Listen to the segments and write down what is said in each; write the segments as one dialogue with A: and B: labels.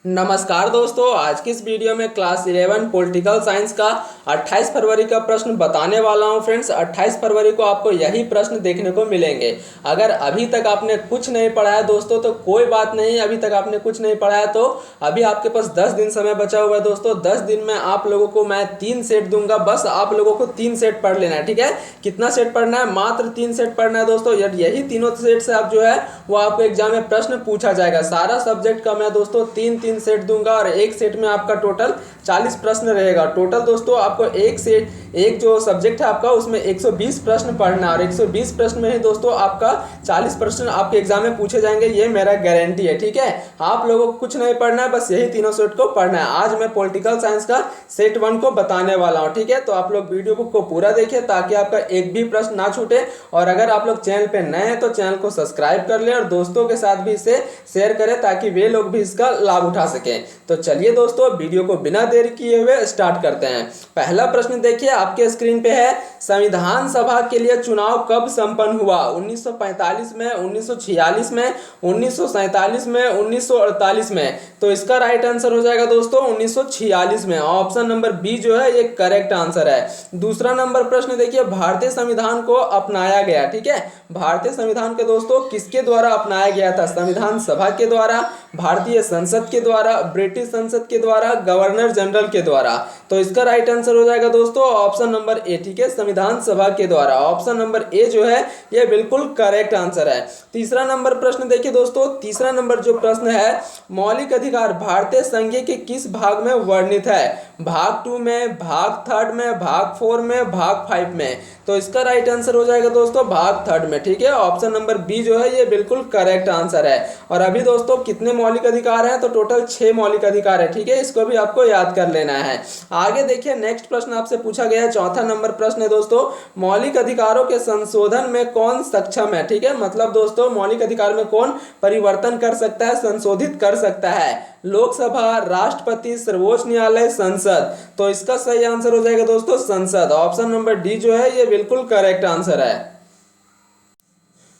A: नमस्कार दोस्तों, आज की इस वीडियो में क्लास 11 पॉलिटिकल साइंस का 28 फरवरी का प्रश्न बताने वाला हूं। फ्रेंड्स, 28 फरवरी को आपको यही प्रश्न देखने को मिलेंगे। अगर अभी तक आपने कुछ नहीं पढ़ा है दोस्तों तो कोई बात नहीं। अभी तक आपने कुछ नहीं पढ़ा है तो अभी आपके पास 10 दिन समय बचा हुआ है दोस्तों। 10 दिन में आप लोगों को मैं 3 सेट दूंगा। बस आप लोगों को 3 सेट पढ़ लेना है, ठीक है। कितना सेट पढ़ना है? मात्र 3 सेट पढ़ना है दोस्तों। यही तीनों सेट से आप जो है वो आपको एग्जाम में प्रश्न पूछा जाएगा। सारा सब्जेक्ट का मैं दोस्तों 3-3 सेट दूंगा और एक सेट में आपका टोटल 40 प्रश्न रहेगा। टोटल दोस्तों आपको एक जो सब्जेक्ट है आपका उसमें 120 प्रश्न पढ़ना और 120 प्रश्न में ही दोस्तों आपका 40 प्रश्न आपके एग्जाम में पूछे जाएंगे। ये मेरा गारंटी है, ठीक है। आप लोगों को कुछ नहीं पढ़ना है, बस यही तीनों सेट को पढ़ना है। आज मैं पॉलिटिकल साइंस का सेट 1 को बताने वाला हूँ, ठीक है। तो आप लोग वीडियो को पूरा देखिए ताकि आपका एक भी प्रश्न ना छूटे। और अगर आप लोग चैनल पे नए हैं तो चैनल को सब्सक्राइब कर ले और दोस्तों के साथ भी इसे शेयर करें ताकि वे लोग भी इसका लाभ उठा सकें। तो चलिए दोस्तों, वीडियो को बिना देर किए हुए स्टार्ट करते हैं। पहला प्रश्न देखिए आपके स्क्रीन पे है, संविधान सभा के लिए चुनाव कब संपन्न हुआ? 1945 में, 1946 में, 1947 में, 1948 में। तो इसका राइट आंसर हो जाएगा दोस्तों 1946 में। ऑप्शन नंबर बी जो है ये करेक्ट आंसर है। दूसरा नंबर प्रश्न देखिए, भारतीय संविधान को अपनाया गया, ठीक है। भारतीय संविधान के दोस्तों किसके द्वारा अपनाया गया था? संविधान सभा के द्वारा, भारतीय संसद के द्वारा, ब्रिटिश संसद के द्वारा, गवर्नर जनरल के द्वारा। तो इसका राइट आंसर हो जाएगा दोस्तों ऑप्शन नंबर ए, ठीक है, संविधान सभा के द्वारा। ऑप्शन नंबर ए जो है ये बिल्कुल करेक्ट आंसर है। तीसरा नंबर प्रश्न देखिए दोस्तों, तीसरा नंबर जो प्रश्न है, मौलिक अधिकार भारतीय संघ के किस भाग में वर्णित है? भाग 2 में, भाग 3 में, भाग 4 में, भाग 5 में। तो इसका राइट आंसर हो जाएगा दोस्तों भाग 3 में, ठीक है। ऑप्शन नंबर बी जो है ये बिल्कुल करेक्ट आंसर है। और अभी दोस्तों कितने मौलिक अधिकार हैं? तो टोटल 6 मौलिक अधिकार है, ठीक है। इसको भी आपको याद कर लेना है। आगे देखिए नेक्स्ट प्रश्न आपसे पूछा गया है, चौथा नंबर प्रश्न है दोस्तों, मौलिक अधिकारों के संशोधन में कौन सक्षम है? ठीक है, मतलब दोस्तों मौलिक अधिकार में कौन परिवर्तन कर सकता है, संशोधित कर सकता है? लोकसभा, राष्ट्रपति, सर्वोच्च न्यायालय, संसद। तो इसका सही आंसर हो जाएगा दोस्तों संसद। ऑप्शन नंबर डी जो है ये बिल्कुल करेक्ट आंसर है।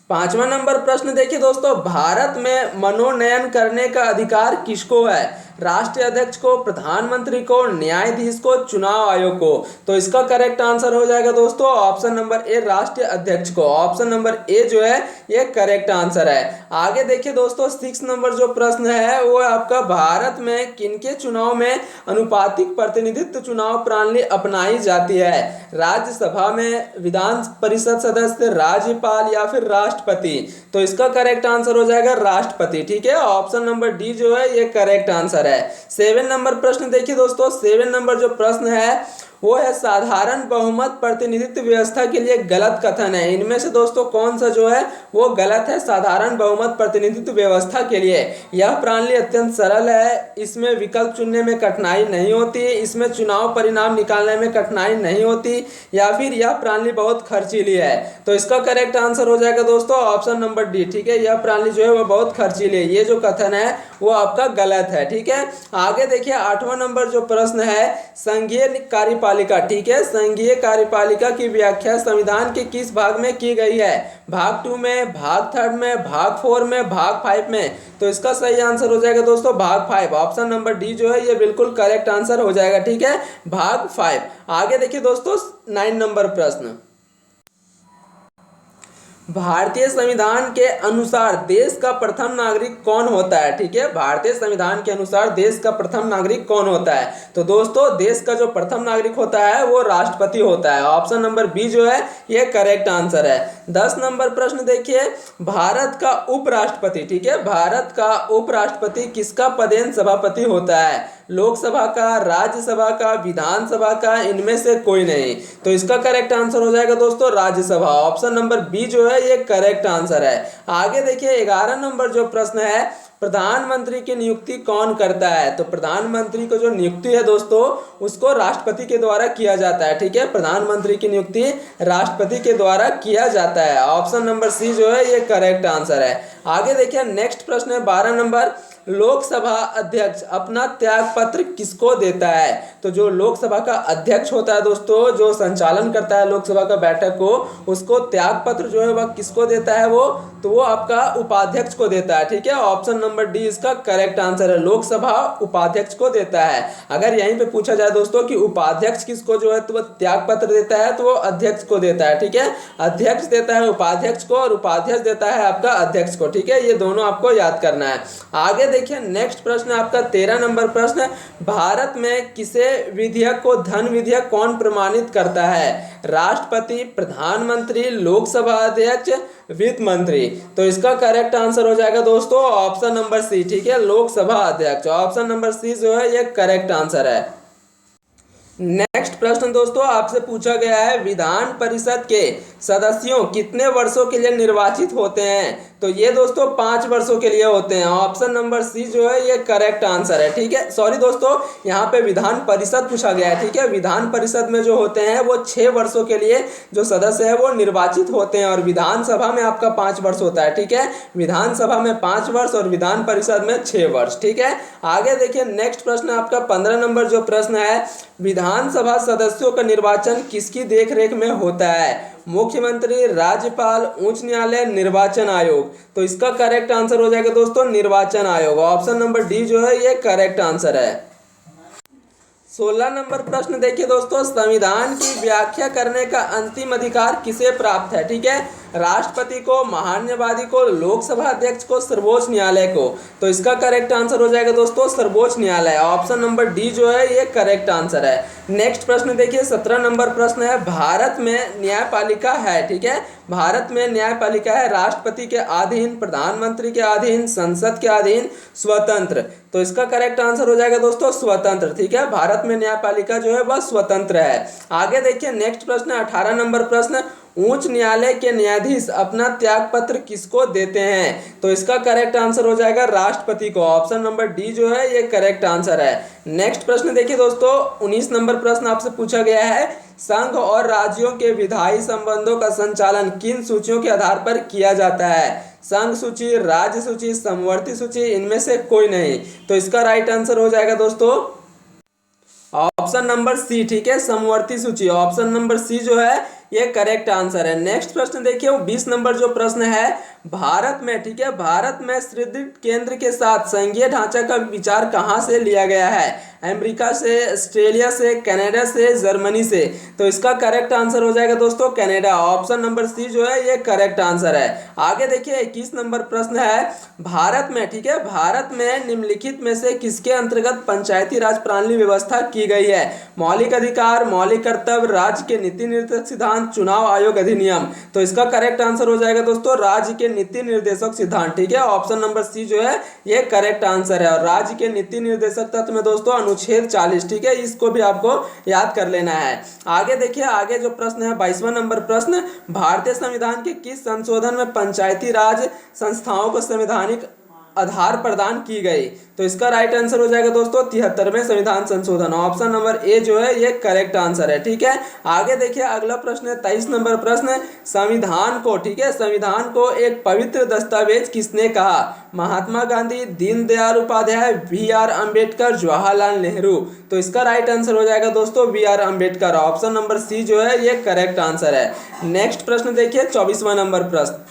A: पांचवा नंबर प्रश्न देखिए दोस्तों, भारत में मनोनयन करने का अधिकार किसको है? राष्ट्रीय अध्यक्ष को, प्रधानमंत्री को, न्यायाधीश को, चुनाव आयोग को। तो इसका करेक्ट आंसर हो जाएगा दोस्तों ऑप्शन नंबर ए, राष्ट्रीय अध्यक्ष को। ऑप्शन नंबर ए जो है ये करेक्ट आंसर है। आगे देखिए दोस्तों 6 नंबर जो प्रश्न है वो आपका, भारत में किनके चुनाव में अनुपातिक प्रतिनिधित्व चुनाव प्रणाली अपनाई जाती है? राज्यसभा में, विधान परिषद सदस्य, राज्यपाल या फिर राष्ट्रपति। तो इसका करेक्ट आंसर हो जाएगा राष्ट्रपति, ठीक है। ऑप्शन नंबर डी जो है ये करेक्ट आंसर है। 7 नंबर प्रश्न देखिए दोस्तों, 7 नंबर जो प्रश्न है वो है, साधारण बहुमत प्रतिनिधित्व व्यवस्था के लिए गलत कथन है। इनमें से दोस्तों कौन सा जो है वो गलत है साधारण बहुमत प्रतिनिधित्व व्यवस्था के लिए? यह प्रणाली अत्यंत सरल है, इसमें विकल्प चुनने में कठिनाई नहीं होती, इसमें चुनाव परिणाम निकालने में कठिनाई नहीं होती, या फिर यह प्रणाली बहुत खर्चीली है। तो इसका करेक्ट आंसर हो जाएगा दोस्तों ऑप्शन नंबर डी, ठीक है। यह प्रणाली जो है वो बहुत खर्चीली है। ये जो कथन है वो आपका गलत है, ठीक है। आगे देखिए 8वां नंबर जो प्रश्न है, संघीय कार्यपालिका, ठीक है, संघीय कार्यपालिका की व्याख्या संविधान के किस भाग में की गई है? भाग 2 में, भाग 3 में, भाग 4 में, भाग 5 में। तो इसका सही आंसर हो जाएगा दोस्तों भाग 5। ऑप्शन नंबर डी जो है ये बिल्कुल करेक्ट आंसर हो जाएगा, ठीक है, भाग 5। आगे देखिए दोस्तों 9 नंबर प्रश्न, भारतीय संविधान के अनुसार देश का प्रथम नागरिक कौन होता है? ठीक है, भारतीय संविधान के अनुसार देश का प्रथम नागरिक कौन होता है? तो दोस्तों देश का जो प्रथम नागरिक होता है वो राष्ट्रपति होता है। ऑप्शन नंबर बी जो है ये करेक्ट आंसर है। 10 नंबर प्रश्न देखिए, भारत का उपराष्ट्रपति, ठीक है, भारत का उपराष्ट्रपति किसका पदेन सभापति होता है? लोकसभा का, राज्यसभा का, विधानसभा का, इनमें से कोई नहीं। तो इसका करेक्ट आंसर हो जाएगा दोस्तों राज्यसभा। ऑप्शन नंबर बी जो है ये करेक्ट आंसर है। आगे देखिए 11 नंबर जो प्रश्न है, प्रधानमंत्री की नियुक्ति कौन करता है? तो प्रधानमंत्री को जो नियुक्ति है दोस्तों उसको राष्ट्रपति के द्वारा किया जाता है, ठीक है। प्रधानमंत्री की नियुक्ति राष्ट्रपति के द्वारा किया जाता है। ऑप्शन नंबर सी जो है ये करेक्ट आंसर है। आगे देखिए नेक्स्ट प्रश्न है 12 नंबर, लोकसभा अध्यक्ष अपना त्याग पत्र किसको देता है? तो जो लोकसभा का अध्यक्ष होता है दोस्तों, जो संचालन करता है लोकसभा का बैठक को, उसको त्याग पत्र जो है वह किसको देता है वो? तो वो आपका उपाध्यक्ष को देता है। ठीक है, ऑप्शन नंबर डी इसका करेक्ट आंसर है, लोकसभा उपाध्यक्ष को देता है। अगर यहीं पे पूछा जाए दोस्तों कि उपाध्यक्ष किसको जो है तो वो त्याग पत्र देता है, तो वो अध्यक्ष को देता है। ठीक है, अध्यक्ष देता है उपाध्यक्ष को और उपाध्यक्ष देता है आपका अध्यक्ष को। ठीक है, ये दोनों आपको याद करना है। आगे देखिए नेक्स्ट प्रश्न आपका 13 नंबर प्रश्न, भारत में किसे विधेयक को धन विधेयक कौन प्रमाणित करता है? राष्ट्रपति, प्रधानमंत्री, लोकसभा अध्यक्ष, वित्त मंत्री। तो इसका करेक्ट आंसर हो जाएगा दोस्तों ऑप्शन नंबर सी। ठीक है, लोकसभा अध्यक्ष। ऑप्शन नंबर सी जो है ये करेक्ट आंसर है। नेक्स्ट प्रश्न दोस्तों आपसे पूछा गया है, विधान परिषद के सदस्यों कितने वर्षों के लिए निर्वाचित होते हैं? तो ये दोस्तों 5 वर्षों के लिए होते हैं। ऑप्शन नंबर सी जो है ये करेक्ट आंसर है। ठीक है, सॉरी दोस्तों, यहाँ पे विधान परिषद पूछा गया है। ठीक है, विधान परिषद में जो होते हैं वो 6 वर्षों के लिए जो सदस्य है वो निर्वाचित होते हैं, और विधानसभा में आपका 5 वर्ष होता है। ठीक है, विधानसभा में 5 वर्ष और विधान परिषद में 6 वर्ष। ठीक है, आगे देखिए नेक्स्ट प्रश्न आपका 15 नंबर जो प्रश्न है, विधानसभा सदस्यों का निर्वाचन किसकी देखरेख में होता है? मुख्यमंत्री, राज्यपाल, उच्च न्यायालय, निर्वाचन आयोग। तो इसका करेक्ट आंसर हो जाएगा दोस्तों निर्वाचन आयोग। ऑप्शन नंबर डी जो है ये करेक्ट आंसर है। 16 नंबर प्रश्न देखिए दोस्तों, संविधान की व्याख्या करने का अंतिम अधिकार किसे प्राप्त है? ठीक है, राष्ट्रपति को, महान्यायवादी को, लोकसभा अध्यक्ष को, सर्वोच्च न्यायालय को। तो इसका करेक्ट आंसर हो जाएगा दोस्तों सर्वोच्च न्यायालय। ऑप्शन नंबर डी जो है ये करेक्ट आंसर है। नेक्स्ट प्रश्न देखिए 17 नंबर प्रश्न है, भारत में न्यायपालिका है। ठीक है, भारत में न्यायपालिका है राष्ट्रपति के अधीन, प्रधानमंत्री के अधीन, संसद के अधीन, स्वतंत्र। तो इसका करेक्ट आंसर हो जाएगा दोस्तों स्वतंत्र। ठीक है, भारत में न्यायपालिका जो है वह स्वतंत्र है। आगे देखिए नेक्स्ट प्रश्न 18 नंबर प्रश्न, उच्च न्यायालय के न्यायाधीश अपना त्याग पत्र किसको देते हैं? तो इसका करेक्ट आंसर हो जाएगा राष्ट्रपति को। ऑप्शन नंबर डी जो है ये करेक्ट आंसर है। नेक्स्ट प्रश्न देखिए दोस्तों 19 नंबर प्रश्न आपसे पूछा गया है, संघ और राज्यों के विधायी संबंधों का संचालन किन सूचियों के आधार पर किया जाता है? संघ सूची, राज्य सूची, समवर्ती सूची, इनमें से कोई नहीं। तो इसका राइट आंसर हो जाएगा दोस्तों ऑप्शन नंबर सी। ठीक है, समवर्ती सूची। ऑप्शन नंबर सी जो है ये करेक्ट आंसर है। नेक्स्ट प्रश्न देखिए 20 नंबर जो प्रश्न है, भारत में, ठीक है, भारत में सुदृढ़ केंद्र के साथ संघीय ढांचा का विचार कहां से लिया गया है? अमेरिका से, ऑस्ट्रेलिया से, कनाडा से, जर्मनी से। तो इसका करेक्ट आंसर हो जाएगा दोस्तों कनाडा। ऑप्शन नंबर सी जो है ये करेक्ट आंसर है। आगे देखिए 21 नंबर प्रश्न है, भारत में, ठीक है, भारत में निम्नलिखित में से किसके अंतर्गत पंचायती राज प्रणाली व्यवस्था की गई है? मौलिक अधिकार, मौलिक कर्तव्य, राज्य के नीति निर्देशक सिद्धांत, चुनाव आयोग अधिनियम। तो इसका करेक्ट आंसर हो जाएगा दोस्तों राज्य के नीति निर्देशक सिद्धांत। ठीक है, ऑप्शन नंबर सी जो है ये करेक्ट आंसर है। और राज्य के नीति निर्देशक तत्व में दोस्तों अनुच्छेद 40। ठीक है, इसको भी आपको याद कर लेना है। आगे देखिए आगे जो प्रश्न है 22वां नंबर प्रश्न, भारतीय संविधान के किस संशोधन में पंचायती राज संस्थाओं को संवैधानिक आधार प्रदान की गई? तो इसका राइट आंसर हो जाएगा दोस्तों 73वें संविधान संशोधन। ऑप्शन नंबर ए जो है ये करेक्ट आंसर है। ठीक है, आगे देखिए अगला प्रश्न है 23 नंबर प्रश्न, संविधान को, ठीक है, संविधान को एक पवित्र दस्तावेज किसने कहा? महात्मा गांधी, दीनदयाल उपाध्याय, बी.आर. अम्बेडकर, जवाहरलाल नेहरू। तो इसका राइट आंसर हो जाएगा दोस्तों B R. Ambedkar. Option number C जो है ये करेक्ट आंसर है। नेक्स्ट प्रश्न देखिए 24वां नंबर प्रश्न,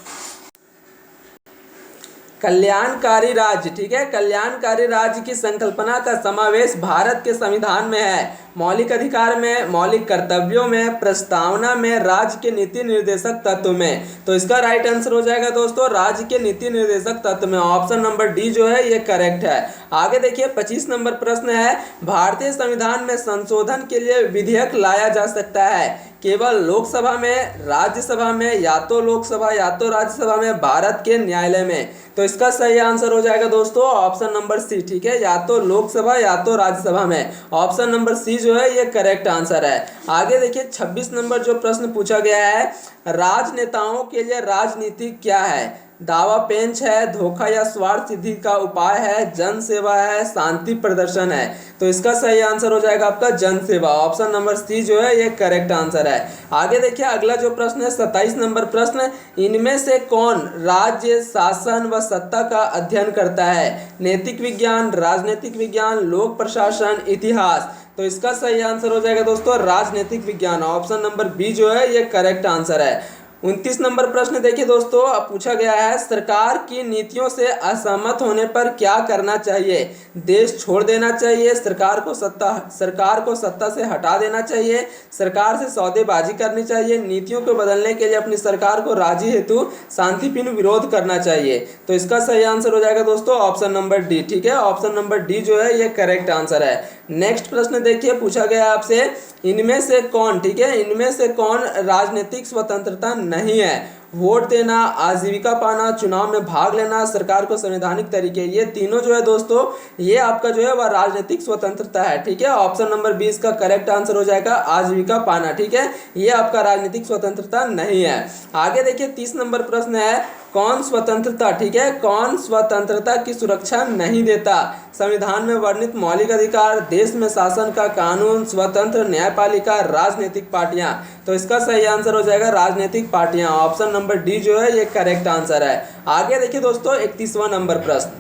A: कल्याणकारी राज्य, ठीक है, कल्याणकारी राज्य की संकल्पना का समावेश भारत के संविधान में है। मौलिक अधिकार में, मौलिक कर्तव्यों में, प्रस्तावना में, राज्य के नीति निर्देशक तत्व में। तो इसका राइट आंसर हो जाएगा दोस्तों राज्य के नीति निर्देशक तत्व में। ऑप्शन नंबर डी जो है ये करेक्ट है। आगे देखिए 25 नंबर प्रश्न है, भारतीय संविधान में संशोधन के लिए विधेयक लाया जा सकता है केवल लोकसभा में, राज्यसभा में, या तो लोकसभा या तो राज्यसभा में, भारत के न्यायालय में। तो इसका सही आंसर हो जाएगा दोस्तों ऑप्शन नंबर सी। ठीक है, या तो लोकसभा या तो राज्यसभा में। ऑप्शन नंबर सी जो है ये करेक्ट आंसर है। आगे देखिए 26 नंबर जो प्रश्न पूछा गया है, राजनेताओं के लिए राजनीति क्या है? दावा पेंच है, धोखा या स्वार्थ सिद्धि का उपाय है, जन सेवा है, शांति प्रदर्शन है। तो इसका सही आंसर हो जाएगा आपका जन सेवा। ऑप्शन नंबर सी जो है ये करेक्ट आंसर है। आगे देखिए अगला जो प्रश्न है 27 नंबर प्रश्न, इनमें से कौन राज्य शासन व सत्ता का अध्ययन करता है? नैतिक विज्ञान, राजनीतिक विज्ञान, लोक प्रशासन, इतिहास। तो इसका सही आंसर हो जाएगा दोस्तों राजनीतिक विज्ञान। ऑप्शन नंबर बी जो है ये करेक्ट आंसर है। 29 नंबर प्रश्न देखिए दोस्तों, अब पूछा गया है सरकार की नीतियों से असहमत होने पर क्या करना चाहिए। देश छोड़ देना चाहिए, सरकार को सत्ता से हटा देना चाहिए, सरकार से सौदेबाजी करनी चाहिए, नीतियों को बदलने के लिए अपनी सरकार को राजी हेतु शांतिपूर्ण विरोध करना चाहिए। तो इसका सही आंसर हो जाएगा दोस्तों ऑप्शन नंबर डी। ठीक है, ऑप्शन नंबर डी जो है ये करेक्ट आंसर है। नेक्स्ट प्रश्न देखिए, पूछा गया आपसे इनमें से कौन, ठीक है, इनमें से कौन राजनीतिक स्वतंत्रता नहीं है। वोट देना, आजीविका पाना, चुनाव में भाग लेना, सरकार को संवैधानिक तरीके, ये तीनों जो है दोस्तों ये आपका जो है वह राजनीतिक स्वतंत्रता है। ठीक है, ऑप्शन नंबर 20 का करेक्ट आंसर हो जाएगा आजीविका पाना। ठीक है, ये आपका राजनीतिक स्वतंत्रता नहीं है। आगे देखिए 30 नंबर प्रश्न है कौन स्वतंत्रता, ठीक है, कौन स्वतंत्रता की सुरक्षा नहीं देता। संविधान में वर्णित मौलिक अधिकार, देश में शासन का कानून, स्वतंत्र न्यायपालिका, राजनीतिक पार्टियां। तो इसका सही आंसर हो जाएगा राजनीतिक पार्टियां। ऑप्शन नंबर डी जो है ये करेक्ट आंसर है। आगे देखिए दोस्तों 31वां नंबर प्रश्न,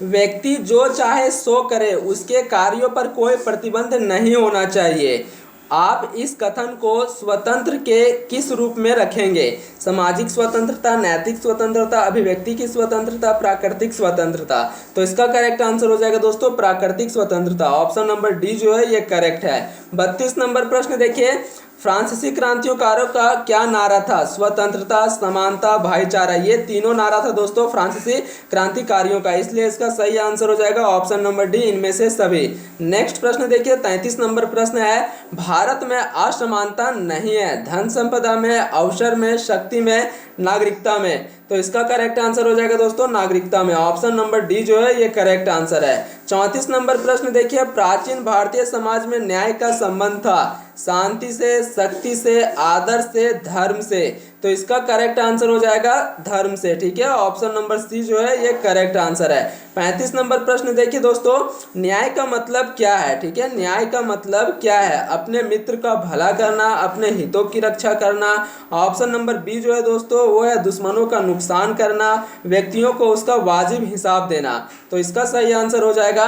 A: व्यक्ति जो चाहे सो करे, उसके कार्यों पर कोई प्रतिबंध नहीं होना चाहिए। आप इस कथन को स्वतंत्र के किस रूप में रखेंगे। सामाजिक स्वतंत्रता, नैतिक स्वतंत्रता, अभिव्यक्ति की स्वतंत्रता, प्राकृतिक स्वतंत्रता। तो इसका करेक्ट आंसर हो जाएगा दोस्तों प्राकृतिक स्वतंत्रता। ऑप्शन नंबर डी जो है ये करेक्ट है। 32 नंबर प्रश्न देखिए, फ्रांसीसी क्रांतिकारियों का क्या नारा था। स्वतंत्रता, समानता, भाईचारा, ये तीनों नारा था दोस्तों फ्रांसीसी क्रांतिकारियों का, इसलिए इसका सही आंसर हो जाएगा ऑप्शन नंबर डी, इनमें से सभी। नेक्स्ट प्रश्न देखिए 33 नंबर प्रश्न है, भारत में असमानता नहीं है। धन संपदा में, अवसर में, शक्ति में, नागरिकता में। तो इसका करेक्ट आंसर हो जाएगा दोस्तों नागरिकता में। ऑप्शन नंबर डी जो है ये करेक्ट आंसर है। 34 नंबर प्रश्न देखिए, प्राचीन भारतीय समाज में न्याय का संबंध था शांति से, शक्ति से, आदर से, धर्म से। तो इसका करेक्ट आंसर हो जाएगा धर्म से। ठीक है, ऑप्शन नंबर सी जो है ये करेक्ट आंसर है। 35 नंबर प्रश्न देखिए दोस्तों, न्याय का मतलब क्या है। ठीक है, न्याय का मतलब क्या है। अपने मित्र का भला करना, अपने हितों की रक्षा करना। ऑप्शन नंबर बी जो है दोस्तों वो है दुश्मनों का नुकसान करना, व्यक्तियों को उसका वाजिब हिसाब देना। तो इसका सही आंसर हो जाएगा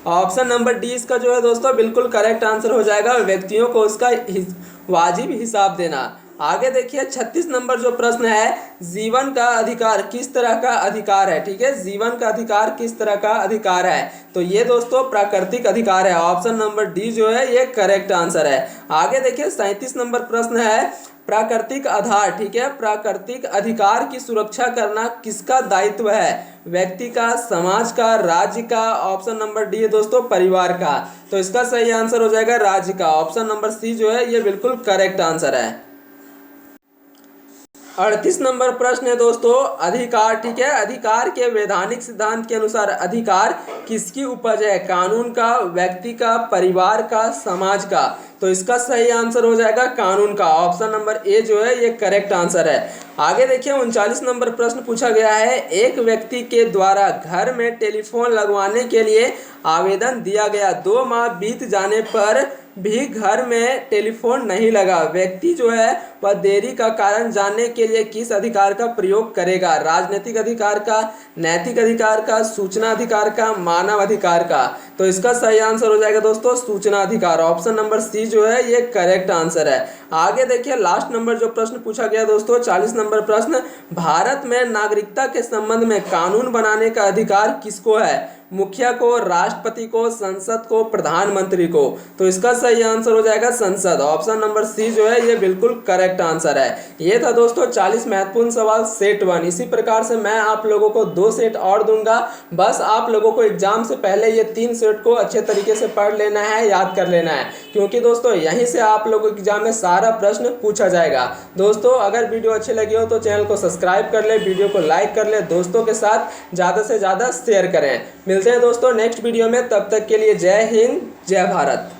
A: ऑप्शन नंबर डी, इसका जो है दोस्तों बिल्कुल करेक्ट आंसर हो जाएगा व्यक्तियों को उसका वाजिब हिसाब देना। आगे देखिए 36 नंबर जो प्रश्न है, जीवन का अधिकार किस तरह का अधिकार है। ठीक है, जीवन का अधिकार किस तरह का अधिकार है। तो ये दोस्तों प्राकृतिक अधिकार है। ऑप्शन नंबर डी जो है ये करेक्ट आंसर है। आगे देखिए 37 नंबर प्रश्न है, प्राकृतिक आधार, ठीक है, प्राकृतिक अधिकार की सुरक्षा करना किसका दायित्व है। व्यक्ति का, समाज का, राज्य का। ऑप्शन नंबर डी है दोस्तों परिवार का। तो इसका सही आंसर हो जाएगा राज्य का। ऑप्शन नंबर सी जो है ये बिल्कुल करेक्ट आंसर है। 38 नंबर प्रश्न है दोस्तों, अधिकार, ठीक है, अधिकार के वैधानिक सिद्धांत के अनुसार अधिकार किसकी उपज है। कानून का, व्यक्ति का, परिवार का, समाज का। तो इसका सही आंसर हो जाएगा कानून का। ऑप्शन नंबर ए जो है ये करेक्ट आंसर है। आगे देखिए 39 नंबर प्रश्न पूछा गया है, एक व्यक्ति के द्वारा घर में टेलीफोन लगवाने के लिए आवेदन दिया गया, 2 माह बीत जाने पर भी घर में टेलीफोन नहीं लगा। व्यक्ति जो है वह देरी का कारण जानने के लिए किस अधिकार का प्रयोग करेगा। राजनीतिक अधिकार का, नैतिक अधिकार का, सूचना अधिकार का, मानव अधिकार का। तो इसका सही आंसर हो जाएगा दोस्तों सूचना अधिकार। ऑप्शन नंबर सी जो है ये करेक्ट आंसर है। आगे देखिए लास्ट नंबर जो प्रश्न पूछा गया दोस्तों 40 नंबर प्रश्न, भारत में नागरिकता के संबंध में कानून बनाने का अधिकार किसको है। मुखिया को, राष्ट्रपति को, संसद को, प्रधानमंत्री को। तो इसका सही आंसर हो जाएगा संसद। ऑप्शन नंबर सी जो है ये बिल्कुल करेक्ट आंसर है। ये था दोस्तों 40 महत्वपूर्ण सवाल सेट 1। इसी प्रकार से मैं आप लोगों को 2 सेट और दूंगा। बस आप लोगों को एग्जाम से पहले ये 3 सेट को अच्छे तरीके से पढ़ लेना है, याद कर लेना है, क्योंकि दोस्तों यहीं से आप लोगों के एग्जाम में सारा प्रश्न पूछा जाएगा। दोस्तों अगर वीडियो अच्छी लगी हो तो चैनल को सब्सक्राइब कर ले, वीडियो को लाइक कर ले, दोस्तों के साथ ज़्यादा से ज़्यादा शेयर करें। मिलते हैं दोस्तों नेक्स्ट वीडियो में, तब तक के लिए जय हिंद, जय भारत।